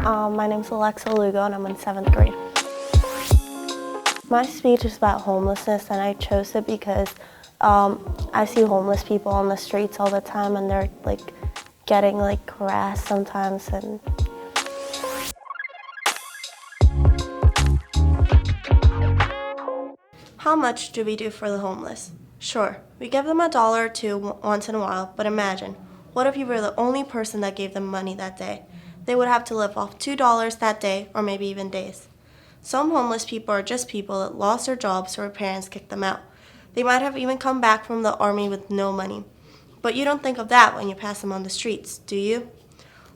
My name's Alexa Lugo and I'm in 7th grade. My speech is about homelessness and I chose it because I see homeless people on the streets all the time and they're getting harassed sometimes. And how much do we do for the homeless? Sure, we give them $1 or $2 once in a while, but imagine, what if you were the only person that gave them money that day? They would have to live off $2 that day or maybe even days. Some homeless people are just people that lost their jobs or their parents kicked them out. They might have even come back from the army with no money. But you don't think of that when you pass them on the streets, do you?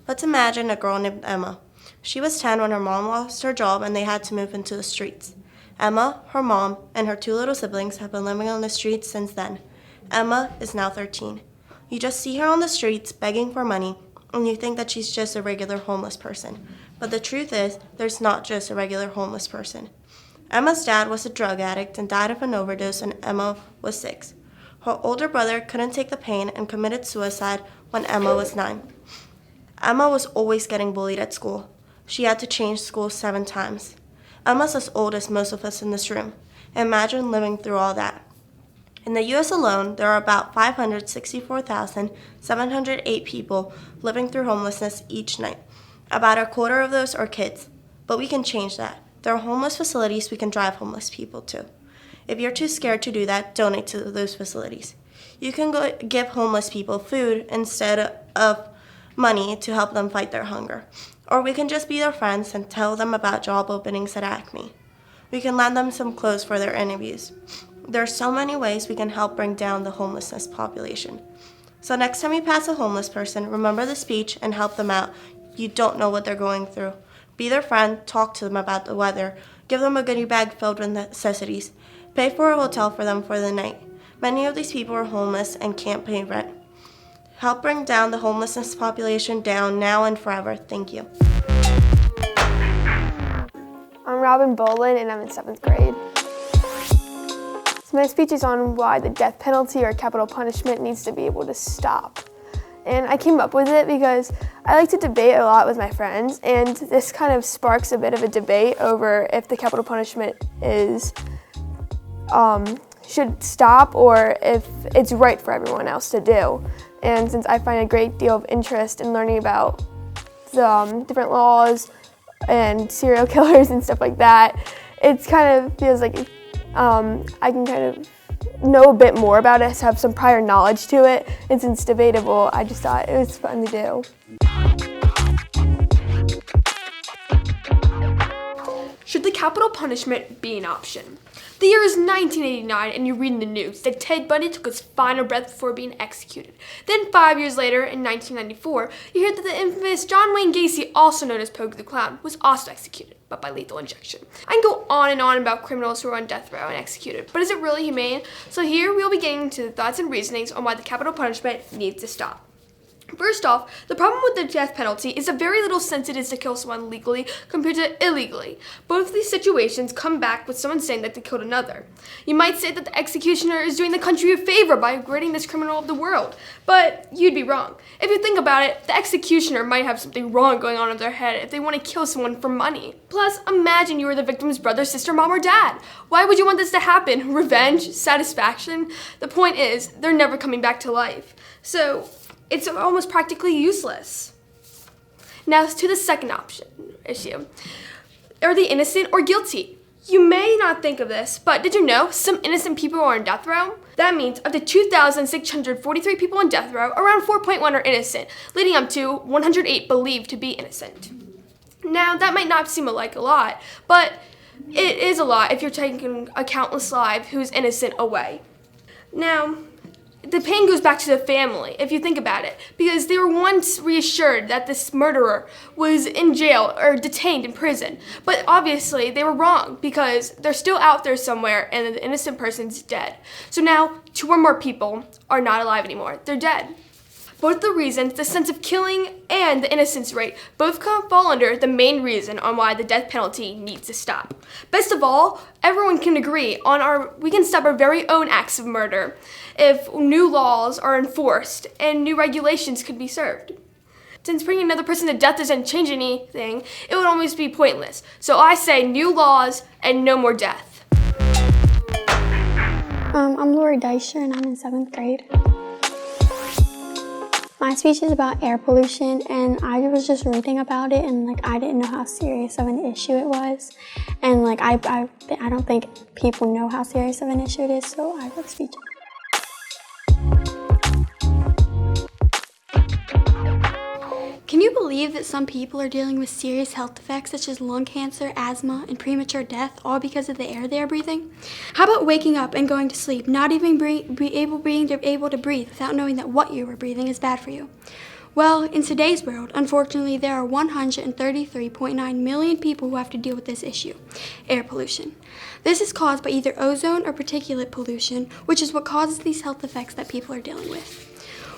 Let's imagine a girl named Emma. She was 10 when her mom lost her job and they had to move into the streets. Emma, her mom, and her 2 little siblings have been living on the streets since then. Emma is now 13. You just see her on the streets begging for money, and you think that she's just a regular homeless person. But the truth is, there's not just a regular homeless person. Emma's dad was a drug addict and died of an overdose when Emma was 6. Her older brother couldn't take the pain and committed suicide when Emma was 9. Emma was always getting bullied at school. She had to change schools 7 times. Emma's as old as most of us in this room. Imagine living through all that. In the U.S. alone, there are about 564,708 people living through homelessness each night. About a quarter of those are kids. But we can change that. There are homeless facilities we can drive homeless people to. If you're too scared to do that, donate to those facilities. You can go give homeless people food instead of money to help them fight their hunger. Or we can just be their friends and tell them about job openings at Acme. We can lend them some clothes for their interviews. There are so many ways we can help bring down the homelessness population. So next time you pass a homeless person, remember the speech and help them out. You don't know what they're going through. Be their friend, talk to them about the weather, give them a goodie bag filled with necessities, pay for a hotel for them for the night. Many of these people are homeless and can't pay rent. Help bring down the homelessness population down now and forever. Thank you. I'm Boland and I'm in 7th grade. So my speech is on why the death penalty or capital punishment needs to be able to stop. And I came up with it because I like to debate a lot with my friends, and this kind of sparks a bit of a debate over if the capital punishment should stop or if it's right for everyone else to do. And since I find a great deal of interest in learning about the different laws and serial killers and stuff like that, it kind of feels like I can kind of know a bit more about it, have some prior knowledge to it, and since it's debatable, I just thought it was fun to do. Should the capital punishment be an option? The year is 1989 and you read in the news that Ted Bundy took his final breath before being executed. Then 5 years later, in 1994, you hear that the infamous John Wayne Gacy, also known as Pogue the Clown, was also executed, but by lethal injection. I can go on and on about criminals who are on death row and executed, but is it really humane? So here we'll be getting into the thoughts and reasonings on why the capital punishment needs to stop. First off, the problem with the death penalty is the very little sense it is to kill someone legally compared to illegally. Both of these situations come back with someone saying that they killed another. You might say that the executioner is doing the country a favor by ridding this criminal of the world, but you'd be wrong. If you think about it, the executioner might have something wrong going on in their head if they want to kill someone for money. Plus, imagine you were the victim's brother, sister, mom, or dad. Why would you want this to happen? Revenge? Satisfaction? The point is, they're never coming back to life. So it's almost practically useless. Now to the second issue. Are they innocent or guilty? You may not think of this, but did you know some innocent people are on death row? That means of the 2,643 people on death row, around 4.1 are innocent, leading up to 108 believed to be innocent. Now that might not seem like a lot, but it is a lot if you're taking a countless life who's innocent away. Now, the pain goes back to the family, if you think about it, because they were once reassured that this murderer was in jail or detained in prison. But obviously, they were wrong, because they're still out there somewhere and the innocent person's dead. So now, 2 or more people are not alive anymore. They're dead. Both the reasons, the sense of killing and the innocence rate, both fall under the main reason on why the death penalty needs to stop. Best of all, everyone can agree on we can stop our very own acts of murder if new laws are enforced and new regulations could be served. Since bringing another person to death doesn't change anything, it would almost be pointless. So I say new laws and no more death. I'm Laurie Dicer and I'm in 7th grade. My speech is about air pollution, and I was just reading about it, and I didn't know how serious of an issue it was, and I don't think people know how serious of an issue it is, so I wrote a speech. Can you believe that some people are dealing with serious health effects such as lung cancer, asthma, and premature death, all because of the air they are breathing? How about waking up and going to sleep, not even being able to breathe without knowing that what you were breathing is bad for you? Well, in today's world, unfortunately, there are 133.9 million people who have to deal with this issue, air pollution. This is caused by either ozone or particulate pollution, which is what causes these health effects that people are dealing with.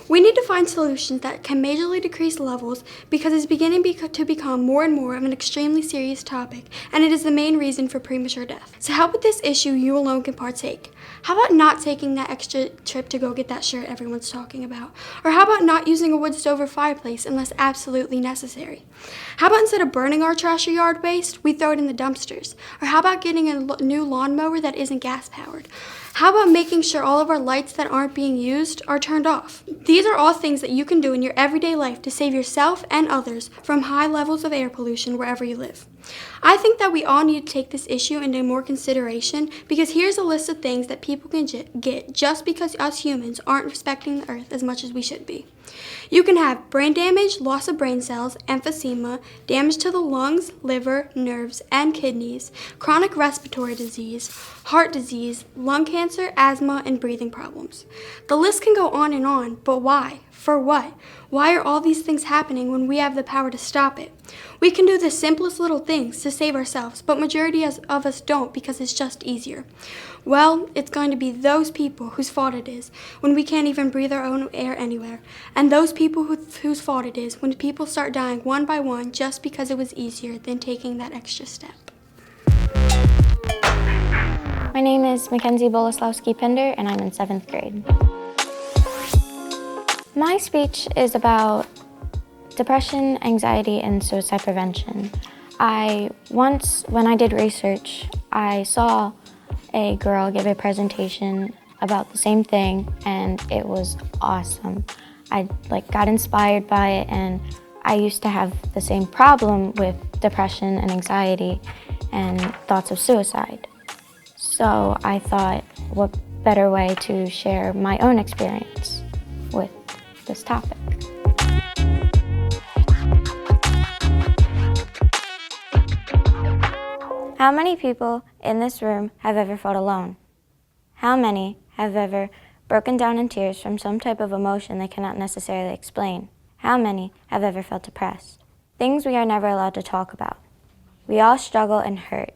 We need to find solutions that can majorly decrease levels because it's beginning to become more and more of an extremely serious topic, and it is the main reason for premature death. To help with this issue, you alone can partake. How about not taking that extra trip to go get that shirt everyone's talking about? Or how about not using a wood stove or fireplace unless absolutely necessary? How about instead of burning our trash or yard waste, we throw it in the dumpsters? Or how about getting a new lawnmower that isn't gas powered? How about making sure all of our lights that aren't being used are turned off? These are all things that you can do in your everyday life to save yourself and others from high levels of air pollution wherever you live. I think that we all need to take this issue into more consideration because here's a list of things that people can get just because us humans aren't respecting the earth as much as we should be. You can have brain damage, loss of brain cells, emphysema, damage to the lungs, liver, nerves, and kidneys, chronic respiratory disease, heart disease, lung cancer, asthma, and breathing problems. The list can go on, but why? For what? Why are all these things happening when we have the power to stop it? We can do the simplest little things to save ourselves, but majority of us don't because it's just easier. Well, it's going to be those people whose fault it is when we can't even breathe our own air anywhere, and those people whose fault it is when people start dying one by one just because it was easier than taking that extra step. My name is Mackenzie Bolus Pinder, and I'm in 7th grade. My speech is about depression, anxiety, and suicide prevention. When I did research, I saw a girl give a presentation about the same thing, and it was awesome. I got inspired by it, and I used to have the same problem with depression and anxiety and thoughts of suicide. So I thought, what better way to share my own experience with this topic. How many people in this room have ever felt alone? How many have ever broken down in tears from some type of emotion they cannot necessarily explain? How many have ever felt depressed? Things we are never allowed to talk about. We all struggle and hurt.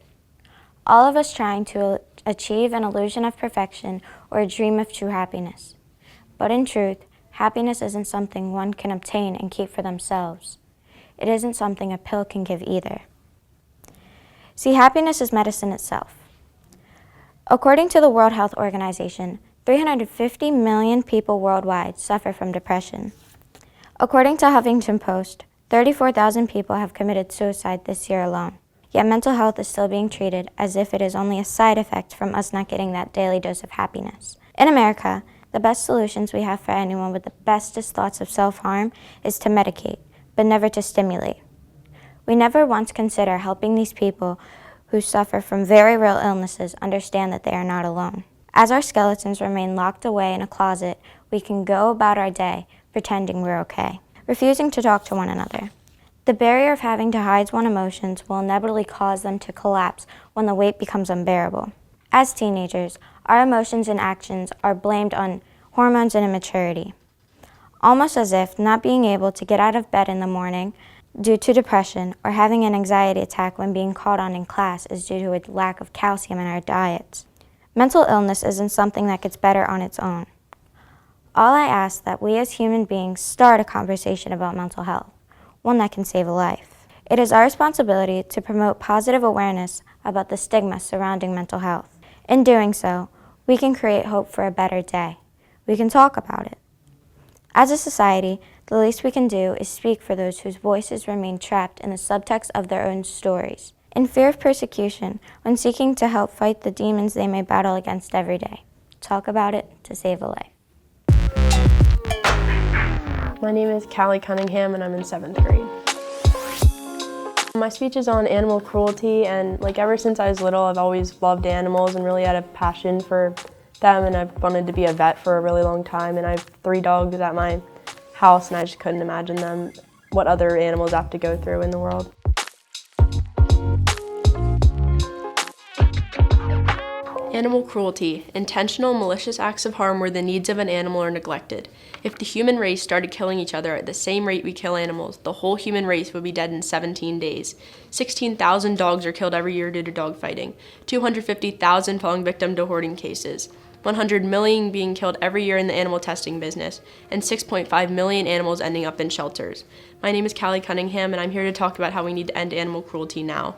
All of us trying to achieve an illusion of perfection or a dream of true happiness. But in truth, happiness isn't something one can obtain and keep for themselves. It isn't something a pill can give either. See, happiness is medicine itself. According to the World Health Organization, 350 million people worldwide suffer from depression. According to Huffington Post, 34,000 people have committed suicide this year alone. Yet mental health is still being treated as if it is only a side effect from us not getting that daily dose of happiness. In America, the best solutions we have for anyone with the bestest thoughts of self-harm is to medicate, but never to stimulate. We never once consider helping these people who suffer from very real illnesses understand that they are not alone. As our skeletons remain locked away in a closet, we can go about our day pretending we're okay, refusing to talk to one another. The barrier of having to hide one's emotions will inevitably cause them to collapse when the weight becomes unbearable. As teenagers, our emotions and actions are blamed on hormones and immaturity, almost as if not being able to get out of bed in the morning due to depression or having an anxiety attack when being called on in class is due to a lack of calcium in our diets. Mental illness isn't something that gets better on its own. All I ask that we as human beings start a conversation about mental health, one that can save a life. It is our responsibility to promote positive awareness about the stigma surrounding mental health. In doing so, we can create hope for a better day. We can talk about it. As a society, The least we can do is speak for those whose voices remain trapped in the subtext of their own stories, in fear of persecution, when seeking to help fight the demons they may battle against every day. Talk about it to save a life. My name is Cunningham and I'm in 7th grade. My speech is on animal cruelty, and ever since I was little I've always loved animals and really had a passion for them, and I've wanted to be a vet for a really long time, and I have 3 dogs at my house and I just couldn't imagine what other animals have to go through in the world. Animal cruelty, intentional malicious acts of harm where the needs of an animal are neglected. If the human race started killing each other at the same rate we kill animals, the whole human race would be dead in 17 days. 16,000 dogs are killed every year due to dog fighting, 250,000 falling victim to hoarding cases, 100 million being killed every year in the animal testing business, and 6.5 million animals ending up in shelters. My name is Cunningham, and I'm here to talk about how we need to end animal cruelty now.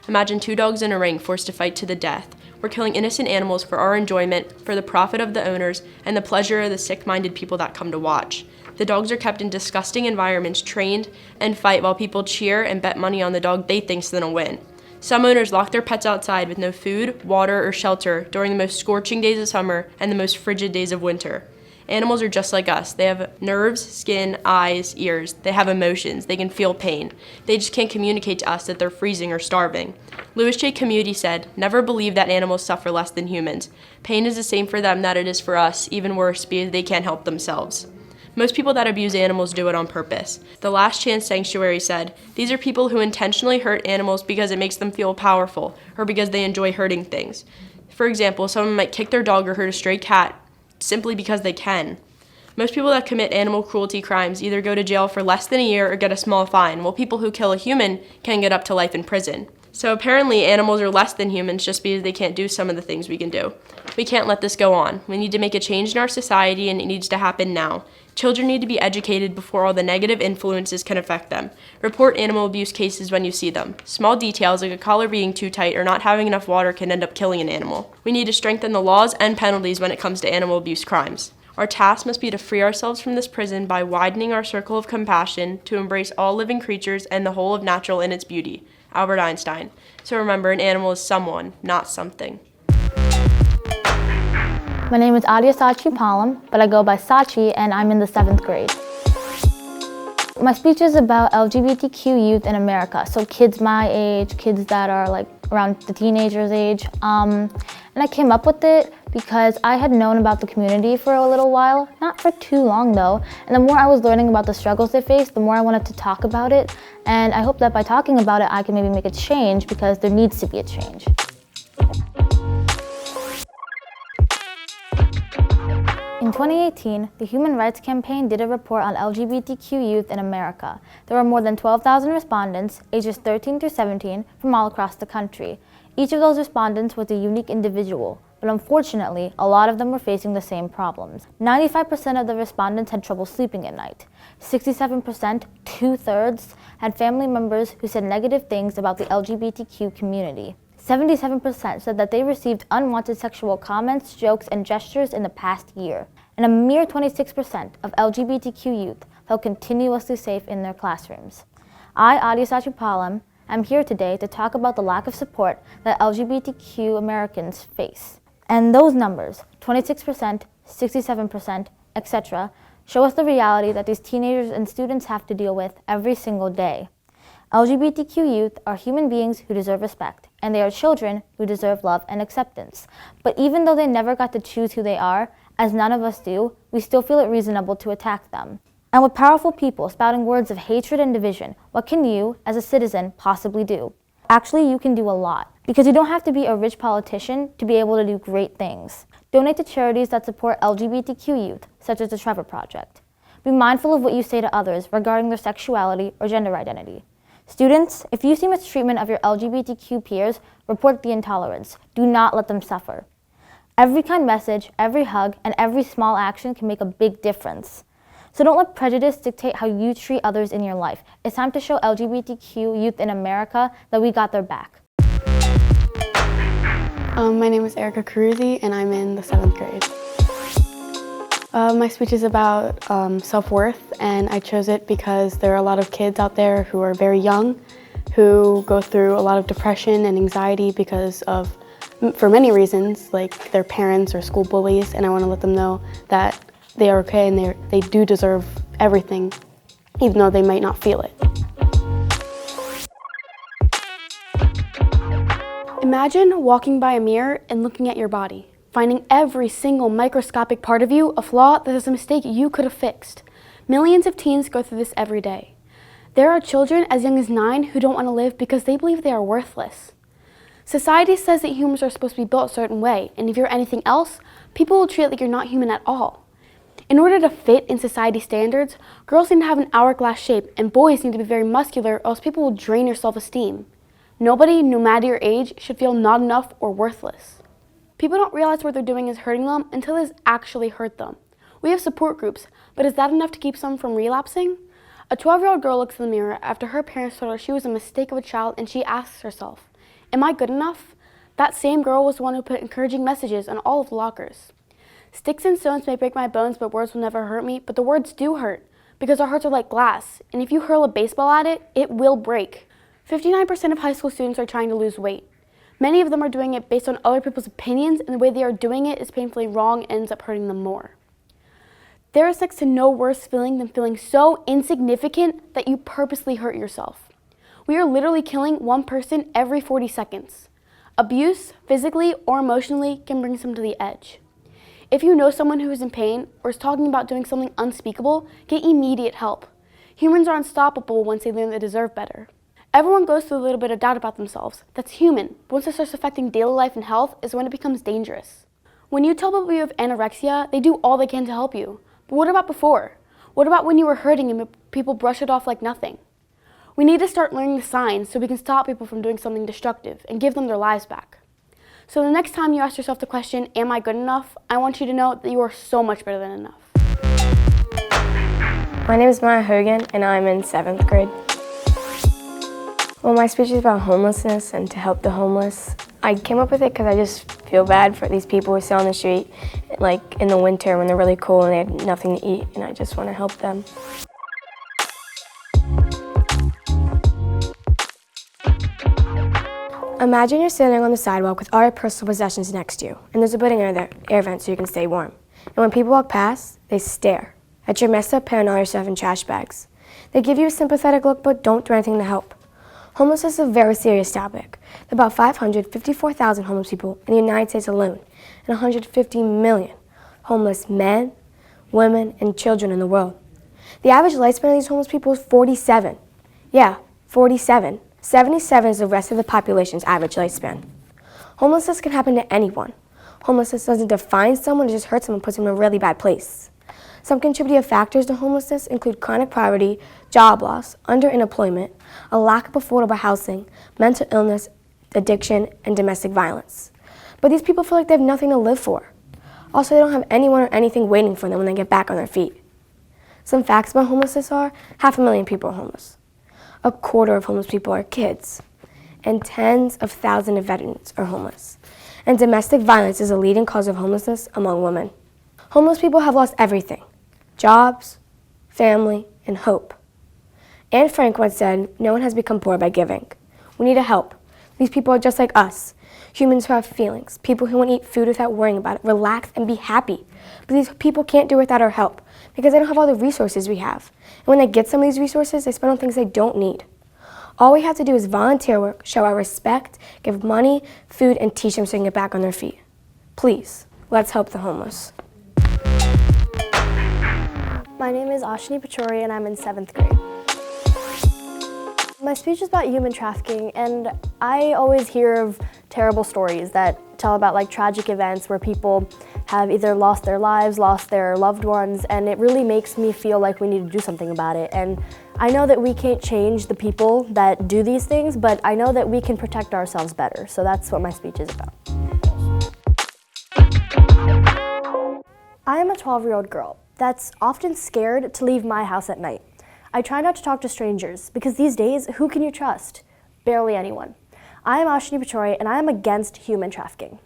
Imagine 2 dogs in a ring forced to fight to the death. We're killing innocent animals for our enjoyment, for the profit of the owners, and the pleasure of the sick-minded people that come to watch. The dogs are kept in disgusting environments, trained, and fight while people cheer and bet money on the dog they think's gonna win. Some owners lock their pets outside with no food, water, or shelter during the most scorching days of summer and the most frigid days of winter. Animals are just like us. They have nerves, skin, eyes, ears. They have emotions. They can feel pain. They just can't communicate to us that they're freezing or starving. Louis J. Community said, "Never believe that animals suffer less than humans. Pain is the same for them that it is for us, even worse because they can't help themselves." Most people that abuse animals do it on purpose. The Last Chance Sanctuary said, "These are people who intentionally hurt animals because it makes them feel powerful or because they enjoy hurting things." For example, someone might kick their dog or hurt a stray cat simply because they can. Most people that commit animal cruelty crimes either go to jail for less than a year or get a small fine, while people who kill a human can get up to life in prison. So apparently animals are less than humans just because they can't do some of the things we can do. We can't let this go on. We need to make a change in our society, and it needs to happen now. Children need to be educated before all the negative influences can affect them. Report animal abuse cases when you see them. Small details like a collar being too tight or not having enough water can end up killing an animal. We need to strengthen the laws and penalties when it comes to animal abuse crimes. Our task must be to free ourselves from this prison by widening our circle of compassion to embrace all living creatures and the whole of natural in its beauty. Albert Einstein. So remember, an animal is someone, not something. My name is Sachi Paalam, but I go by Sachi, and I'm in the 7th grade. My speech is about LGBTQ youth in America, so kids my age, kids that are around the teenagers' age. And I came up with it because I had known about the community for a little while, not for too long though, and the more I was learning about the struggles they face, the more I wanted to talk about it, and I hope that by talking about it, I can maybe make a change because there needs to be a change. In 2018, the Human Rights Campaign did a report on LGBTQ youth in America. There were more than 12,000 respondents, ages 13 through 17, from all across the country. Each of those respondents was a unique individual, but unfortunately, a lot of them were facing the same problems. 95% of the respondents had trouble sleeping at night. 67%, 2/3, had family members who said negative things about the LGBTQ community. 77% said that they received unwanted sexual comments, jokes, and gestures in the past year. And a mere 26% of LGBTQ youth felt continuously safe in their classrooms. I, Sachi Paalam, am here today to talk about the lack of support that LGBTQ Americans face. And those numbers, 26%, 67%, etc., show us the reality that these teenagers and students have to deal with every single day. LGBTQ youth are human beings who deserve respect, and they are children who deserve love and acceptance. But even though they never got to choose who they are, as none of us do, we still feel it reasonable to attack them. And with powerful people spouting words of hatred and division, what can you, as a citizen, possibly do? Actually, you can do a lot, because you don't have to be a rich politician to be able to do great things. Donate to charities that support LGBTQ youth, such as the Trevor Project. Be mindful of what you say to others regarding their sexuality or gender identity. Students, if you see mistreatment of your LGBTQ peers, report the intolerance. Do not let them suffer. Every kind message, every hug, and every small action can make a big difference. So don't let prejudice dictate how you treat others in your life. It's time to show LGBTQ youth in America that we got their back. My name is Cruzi, and I'm in the 7th grade. My speech is about self-worth, and I chose it because there are a lot of kids out there who are very young, who go through a lot of depression and anxiety because of, for many reasons, like their parents or school bullies, and I want to let them know that they are okay and they do deserve everything, even though they might not feel it. Imagine walking by a mirror and looking at your body, finding every single microscopic part of you a flaw that is a mistake you could have fixed. Millions of teens go through this every day. There are children as young as 9 who don't want to live because they believe they are worthless. Society says that humans are supposed to be built a certain way, and if you're anything else, people will treat it like you're not human at all. In order to fit in society standards, girls need to have an hourglass shape and boys need to be very muscular, or else people will drain your self-esteem. Nobody, no matter your age, should feel not enough or worthless. People don't realize what they're doing is hurting them until it has actually hurt them. We have support groups, but is that enough to keep someone from relapsing? A 12-year-old girl looks in the mirror after her parents told her she was a mistake of a child, and she asks herself, am I good enough? That same girl was the one who put encouraging messages on all of the lockers. Sticks and stones may break my bones, but words will never hurt me. But the words do hurt, because our hearts are like glass, and if you hurl a baseball at it, it will break. 59% of high school students are trying to lose weight. Many of them are doing it based on other people's opinions, and the way they are doing it is painfully wrong and ends up hurting them more. There is next to no worse feeling than feeling so insignificant that you purposely hurt yourself. We are literally killing one person every 40 seconds. Abuse, physically or emotionally, can bring someone to the edge. If you know someone who is in pain or is talking about doing something unspeakable, get immediate help. Humans are unstoppable once they learn they deserve better. Everyone goes through a little bit of doubt about themselves. That's human. Once it starts affecting daily life and health is when it becomes dangerous. When you tell people you have anorexia, they do all they can to help you. But what about before? What about when you were hurting and people brush it off like nothing? We need to start learning the signs so we can stop people from doing something destructive and give them their lives back. So the next time you ask yourself the question, am I good enough? I want you to know that you are so much better than enough. My name is Maura Hogan and I'm in 7th grade. Well, my speech is about homelessness and to help the homeless. I came up with it because I just feel bad for these people who sit on the street, like in the winter when they're really cold and they have nothing to eat, and I just want to help them. Imagine you're sitting on the sidewalk with all your personal possessions next to you, and there's a building under there, air vent so you can stay warm. And when people walk past, they stare at your messed up pair and all your stuff in trash bags. They give you a sympathetic look but don't do anything to help. Homelessness is a very serious topic. There are about 554,000 homeless people in the United States alone, and 150 million homeless men, women, and children in the world. The average lifespan of these homeless people is 47. Yeah, 47. 77 is the rest of the population's average lifespan. Homelessness can happen to anyone. Homelessness doesn't define someone, it just hurts them and puts them in a really bad place. Some contributing factors to homelessness include chronic poverty, job loss, underemployment, a lack of affordable housing, mental illness, addiction, and domestic violence. But these people feel like they have nothing to live for. Also, they don't have anyone or anything waiting for them when they get back on their feet. Some facts about homelessness are 500,000 people are homeless. A quarter of homeless people are kids. And tens of thousands of veterans are homeless. And domestic violence is a leading cause of homelessness among women. Homeless people have lost everything: jobs, family, and hope. Anne Frank once said, no one has become poor by giving. We need to help. These people are just like us, humans who have feelings, people who want to eat food without worrying about it, relax and be happy. But these people can't do it without our help because they don't have all the resources we have. And when they get some of these resources, they spend on things they don't need. All we have to do is volunteer work, show our respect, give money, food, and teach them so they can get back on their feet. Please, let's help the homeless. My name is Ashish Patel and I'm in 7th grade. My speech is about human trafficking, and I always hear of terrible stories that tell about like tragic events where people have either lost their lives, lost their loved ones, and it really makes me feel like we need to do something about it. And I know that we can't change the people that do these things, but I know that we can protect ourselves better. So that's what my speech is about. I am a 12-year-old girl that's often scared to leave my house at night. I try not to talk to strangers because these days, who can you trust? Barely anyone. I am Ashish Patel and I am against human trafficking.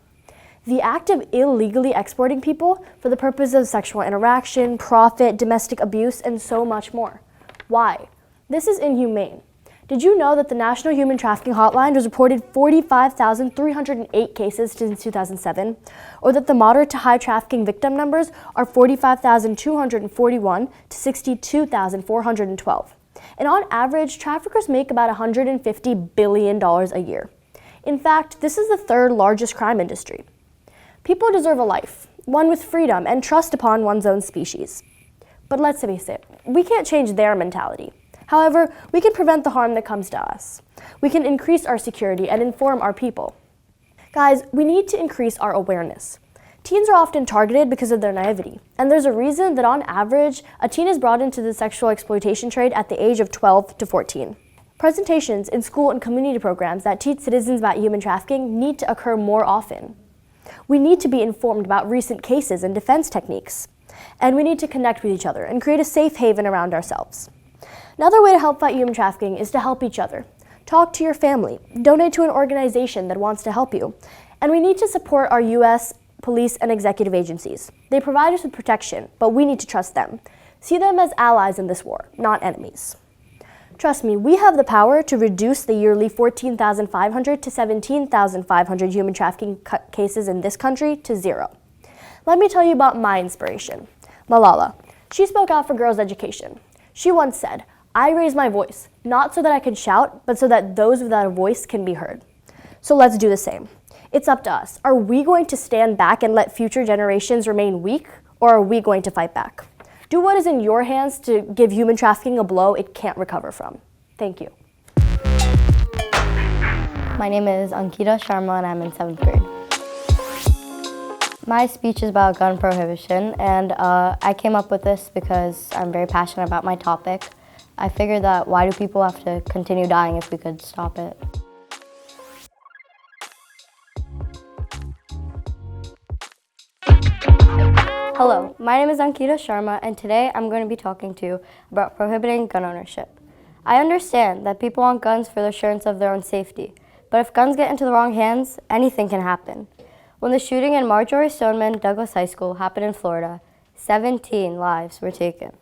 The act of illegally exporting people for the purpose of sexual interaction, profit, domestic abuse, and so much more. Why? This is inhumane. Did you know that the National Human Trafficking Hotline has reported 45,308 cases since 2007, or that the moderate to high trafficking victim numbers are 45,241 to 62,412? And on average, traffickers make about $150 billion a year. In fact, this is the third largest crime industry. People deserve a life, one with freedom and trust upon one's own species. But let's face it, we can't change their mentality. However, we can prevent the harm that comes to us. We can increase our security and inform our people. Guys, we need to increase our awareness. Teens are often targeted because of their naivety, and there's a reason that on average, a teen is brought into the sexual exploitation trade at the age of 12 to 14. Presentations in school and community programs that teach citizens about human trafficking need to occur more often. We need to be informed about recent cases and defense techniques. And we need to connect with each other and create a safe haven around ourselves. Another way to help fight human trafficking is to help each other. Talk to your family, donate to an organization that wants to help you. And we need to support our U.S. police and executive agencies. They provide us with protection, but we need to trust them. See them as allies in this war, not enemies. Trust me, we have the power to reduce the yearly 14,500 to 17,500 human trafficking cases in this country to zero. Let me tell you about my inspiration, Malala. She spoke out for girls' education. She once said, "I raise my voice, not so that I can shout, but so that those without a voice can be heard." So let's do the same. It's up to us. Are we going to stand back and let future generations remain weak, or are we going to fight back? Do what is in your hands to give human trafficking a blow it can't recover from. Thank you. My name is Ankita Sharma and I'm in 7th grade. My speech is about gun prohibition, and I came up with this because I'm very passionate about my topic. I figured that why do people have to continue dying if we could stop it? Hello, my name is Ankita Sharma, and today I'm going to be talking to you about prohibiting gun ownership. I understand that people want guns for the assurance of their own safety, but if guns get into the wrong hands, anything can happen. When the shooting in Marjorie Stoneman Douglas High School happened in Florida, 17 lives were taken.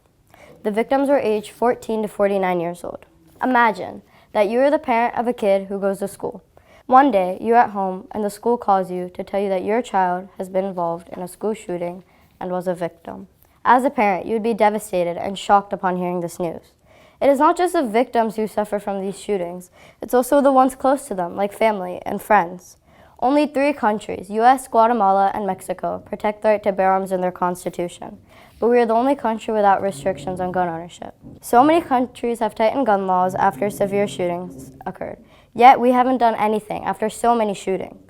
The victims were aged 14 to 49 years old. Imagine that you are the parent of a kid who goes to school. One day, you're at home and the school calls you to tell you that your child has been involved in a school shooting and was a victim. As a parent, you would be devastated and shocked upon hearing this news. It is not just the victims who suffer from these shootings, it's also the ones close to them, like family and friends. Only 3 countries, US, Guatemala, and Mexico, protect the right to bear arms in their constitution. But we are the only country without restrictions on gun ownership. So many countries have tightened gun laws after severe shootings occurred. Yet we haven't done anything after so many shootings.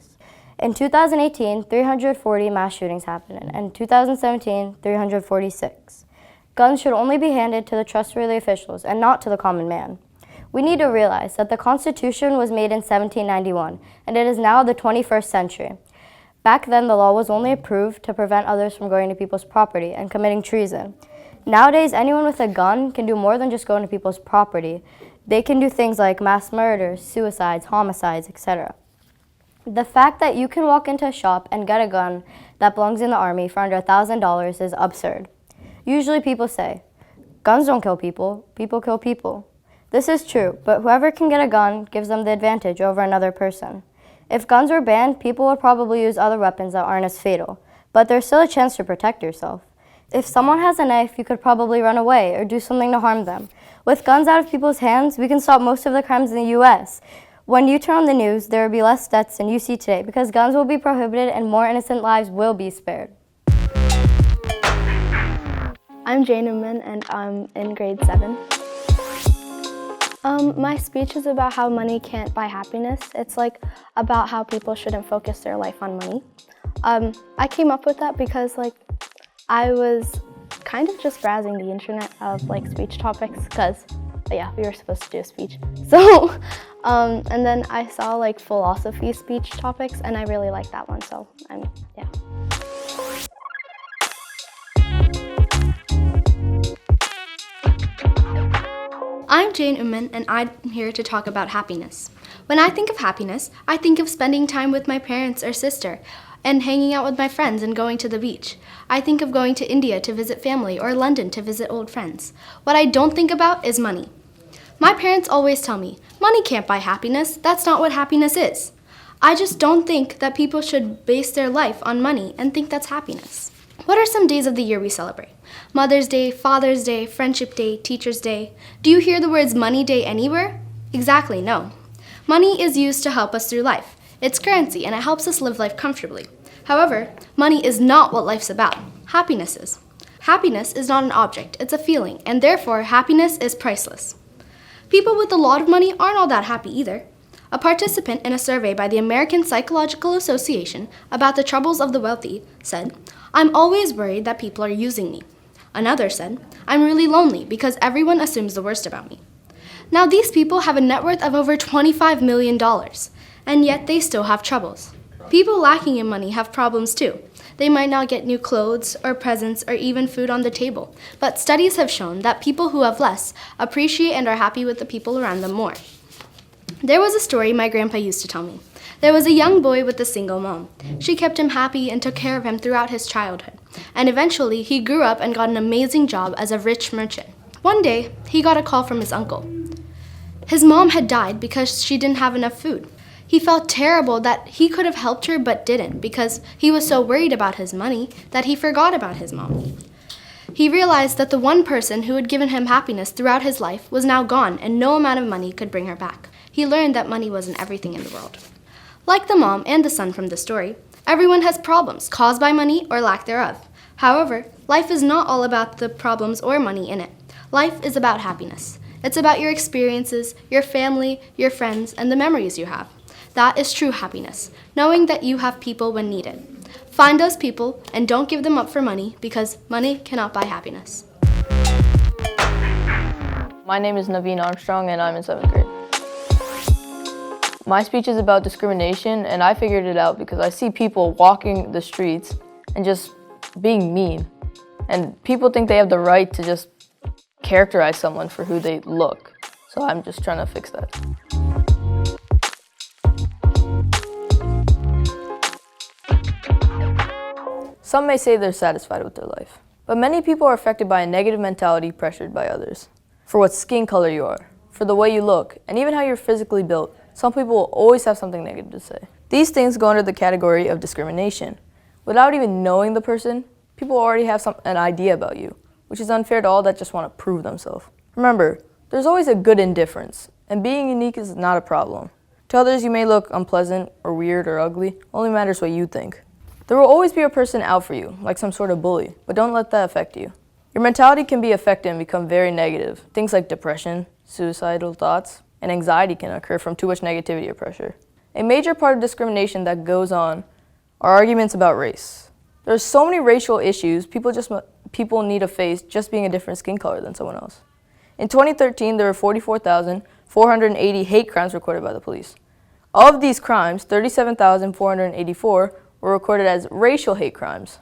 In 2018, 340 mass shootings happened, and in 2017, 346. Guns should only be handed to the trustworthy officials and not to the common man. We need to realize that the Constitution was made in 1791, and it is now the 21st century. Back then, the law was only approved to prevent others from going to people's property and committing treason. Nowadays, anyone with a gun can do more than just go into people's property. They can do things like mass murders, suicides, homicides, etc. The fact that you can walk into a shop and get a gun that belongs in the army for under $1,000 is absurd. Usually people say, guns don't kill people, people kill people. This is true, but whoever can get a gun gives them the advantage over another person. If guns were banned, people would probably use other weapons that aren't as fatal, but there's still a chance to protect yourself. If someone has a knife, you could probably run away or do something to harm them. With guns out of people's hands, we can stop most of the crimes in the U.S. When you turn on the news, there will be less deaths than you see today because guns will be prohibited and more innocent lives will be spared. I'm Newman and I'm in grade 7. My speech is about how money can't buy happiness. It's like about how people shouldn't focus their life on money. I came up with that because I was kind of just browsing the internet of speech topics because we were supposed to do a speech. So and then I saw philosophy speech topics and I really liked that one. So yeah. I'm Jane Uman, and I'm here to talk about happiness. When I think of happiness, I think of spending time with my parents or sister and hanging out with my friends and going to the beach. I think of going to India to visit family or London to visit old friends. What I don't think about is money. My parents always tell me, money can't buy happiness. That's not what happiness is. I just don't think that people should base their life on money and think that's happiness. What are some days of the year we celebrate? Mother's Day, Father's Day, Friendship Day, Teacher's Day. Do you hear the words Money Day anywhere? Exactly, no. Money is used to help us through life. It's currency and it helps us live life comfortably. However, money is not what life's about. Happiness is. Happiness is not an object, it's a feeling, and therefore happiness is priceless. People with a lot of money aren't all that happy either. A participant in a survey by the American Psychological Association about the troubles of the wealthy said, "I'm always worried that people are using me." Another said, "I'm really lonely because everyone assumes the worst about me." Now these people have a net worth of over $25 million, and yet they still have troubles. People lacking in money have problems too. They might not get new clothes or presents or even food on the table, but studies have shown that people who have less appreciate and are happy with the people around them more. There was a story my grandpa used to tell me. There was a young boy with a single mom. She kept him happy and took care of him throughout his childhood, and eventually he grew up and got an amazing job as a rich merchant. One day, he got a call from his uncle. His mom had died because she didn't have enough food. He felt terrible that he could have helped her but didn't because he was so worried about his money that he forgot about his mom. He realized that the one person who had given him happiness throughout his life was now gone and no amount of money could bring her back. He learned that money wasn't everything in the world. Like the mom and the son from the story, everyone has problems caused by money or lack thereof. However, life is not all about the problems or money in it. Life is about happiness. It's about your experiences, your family, your friends, and the memories you have. That is true happiness, knowing that you have people when needed. Find those people and don't give them up for money because money cannot buy happiness. My name is Naveen Armstrong and I'm in 7th grade. My speech is about discrimination and I figured it out because I see people walking the streets and just being mean. And people think they have the right to just characterize someone for who they look. So I'm just trying to fix that. Some may say they're satisfied with their life, but many people are affected by a negative mentality pressured by others. For what skin color you are, for the way you look, and even how you're physically built, some people will always have something negative to say. These things go under the category of discrimination. Without even knowing the person, people already have an idea about you, which is unfair to all that just want to prove themselves. Remember, there's always a good in difference, and being unique is not a problem. To others, you may look unpleasant or weird or ugly, only matters what you think. There will always be a person out for you, like some sort of bully, but don't let that affect you. Your mentality can be affected and become very negative. Things like depression, suicidal thoughts, and anxiety can occur from too much negativity or pressure. A major part of discrimination that goes on are arguments about race. There are so many racial issues people need to face just being a different skin color than someone else. In 2013, there were 44,480 hate crimes recorded by the police. Of these crimes, 37,484 were recorded as racial hate crimes.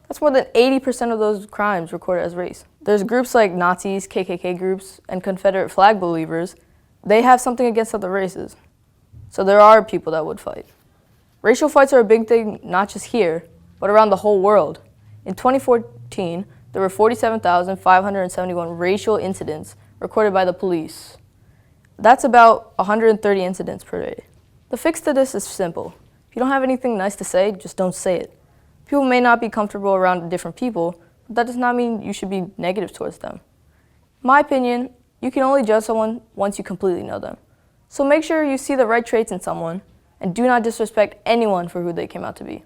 That's more than 80% of those crimes recorded as race. There's groups like Nazis, KKK groups, and Confederate flag believers. They have something against other races. So there are people that would fight. Racial fights are a big thing, not just here, but around the whole world. In 2014, there were 47,571 racial incidents recorded by the police. That's about 130 incidents per day. The fix to this is simple. If you don't have anything nice to say, just don't say it. People may not be comfortable around different people, but that does not mean you should be negative towards them. In my opinion, you can only judge someone once you completely know them. So make sure you see the right traits in someone, and do not disrespect anyone for who they came out to be.